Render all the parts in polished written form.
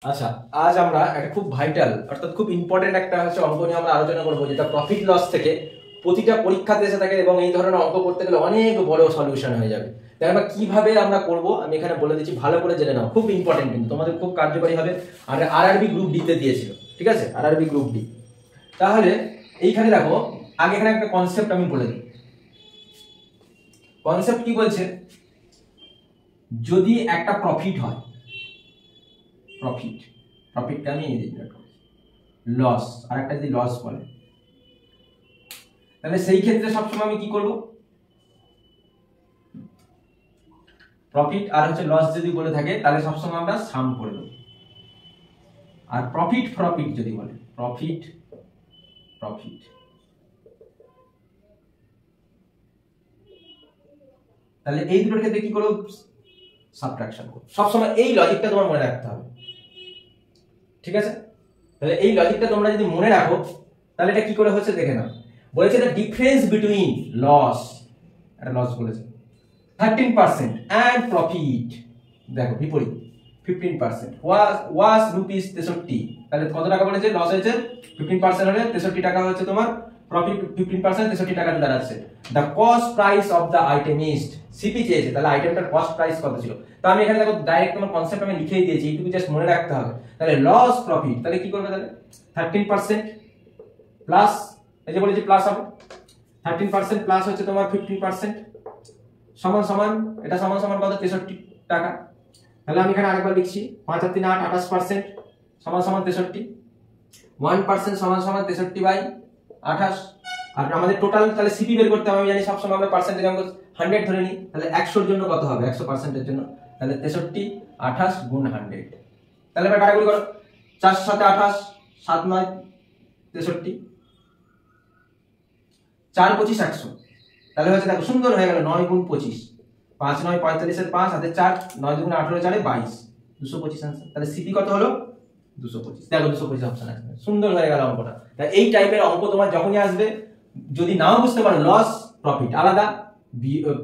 আচ্ছা, আজ আমরা একটা খুব ভাইটাল অর্থাৎ খুব ইম্পর্টেন্ট একটা অঙ্ক নিয়ে আমরা আলোচনা করবো, যেটা প্রফিট লস থেকে প্রতিটা পরীক্ষাতে এসে থাকে এবং এই ধরনের অঙ্ক করতে গেলে অনেক বড় সলিউশন হয়ে যাবে। তাই আমরা কিভাবে আমরা করব আমি এখানে বলে দিচ্ছি, ভালো করে জেনে নাও, খুব ইম্পর্টেন্ট, কিন্তু তোমাদের খুব কার্যকরী হবে। আর আরআরবি গ্রুপ ডি তে দিয়েছিল, ঠিক আছে, আরআরবি গ্রুপ ডি। তাহলে এইখানে দেখো, আগে এখানে একটা কনসেপ্ট আমি বলে দিই। কনসেপ্ট কি বলছে, যদি একটা প্রফিট হয়, প্রফিটটা আমি লস, আর একটা যদি লস বলে, তাহলে সেই ক্ষেত্রে সবসময় আমি কি করব, প্রফিট আর লস যদি বলে থাকে তাহলে সবসময় আমরা সাম করে দেব। আর প্রফিট যদি বলে, প্রফিট তাহলে এই দুটোর ক্ষেত্রে কি করব, সাবট্রাকশন করব। সবসময় এই লজিকটা তোমার মনে রাখতে হবে, ঠিক আছে? তাহলে এই লজিকটা তোমরা যদি মনে রাখো, তাহলে এটা কি করে হচ্ছে দেখে নাও। বলেছে দ্য ডিফারেন্স বিটুইন লস, এটা লস বলেছে, 13% এন্ড প্রফিট, দেখো বিপরীত 15% ওয়াজ রুপিস 63। তাহলে কত টাকা বলেছে, লস হয়েছে 15% হলে 63 টাকা হচ্ছে তোমার, প্রফিট 15% 63 টাকা দাঁড়াচ্ছে। The cost price of the item is, CP চেয়েছে, তাহলে আইটেমটার কস্ট প্রাইস কত ছিল। তো আমি এখানে দেখো ডাইরেক্ট তোমার কনসেপ্ট আমি লিখেই দিয়েছি, এইটুকু জাস্ট মনে রাখতে হবে। তাহলে লস প্রফিট, তাহলে কি করবে, তাহলে 13% প্লাস, এই যে বলেছি প্লাস হবে, 13% প্লাস হচ্ছে তোমার 15% সমান সমান, এটা সমান সমান কত, 63 টাকা। তাহলে আমি এখানে আরেকবার লিখছি, 5 আর 3 8, 28% সমান সমান 63, 1% সমান সমান 63 বাই 28। আর আমাদের টোটাল তাহলে সিপি বের করতে হবে, আমি জানি সবসময় আমরা পার্সেন্টেজ অঙ্ক 100 ধরে নিই। তাহলে 100 এর জন্য কত হবে, 100% এর জন্য, তাহলে 63 28 গুণ 100। তাহলে এবার কাটাকুটি করো, 4 7 28, 7 9 63, 4 25 100। তাহলে হচ্ছে দেখো সুন্দর হয়ে গেল, 9 গুণ 25, 5 9 45 এর 5 হাতে 4, 9 দুগুণ 18 4 22, 225 आंसर। তাহলে সিপি কত হলো, 225। দেখো 225 অপশন আছে, সুন্দর হয়ে গেল অঙ্কটা। তাই এই টাইপের অঙ্ক তোমার যখনই আসবে, যদি নাও বুঝতে পারো, লস প্রফিট আলাদা,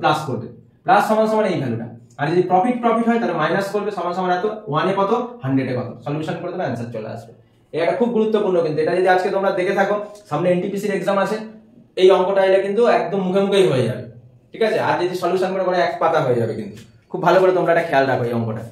প্লাস করবে, প্লাস সমান সমান এই ভ্যালুটা। আর যদি প্রফিট হয় তাহলে মাইনাস করবে, সমান সমান এত, 1 এ কত, 100 এ কত, সলিউশন করে দেবে, आंसर চলে আসবে। এটা খুব গুরুত্বপূর্ণ, কিন্তু এটা যদি আজকে তোমরা দেখে থাকো, সামনে এনটিপিসি এর एग्जाम আছে, এই অঙ্কটা এলে কিন্তু একদম মুখে মুখেই হয়ে যাবে, ঠিক আছে? আর যদি সলিউশন করে এক পাতা হয়ে যাবে, কিন্তু খুব ভালো করে তোমরা এটা খেয়াল রাখো এই অঙ্কটা।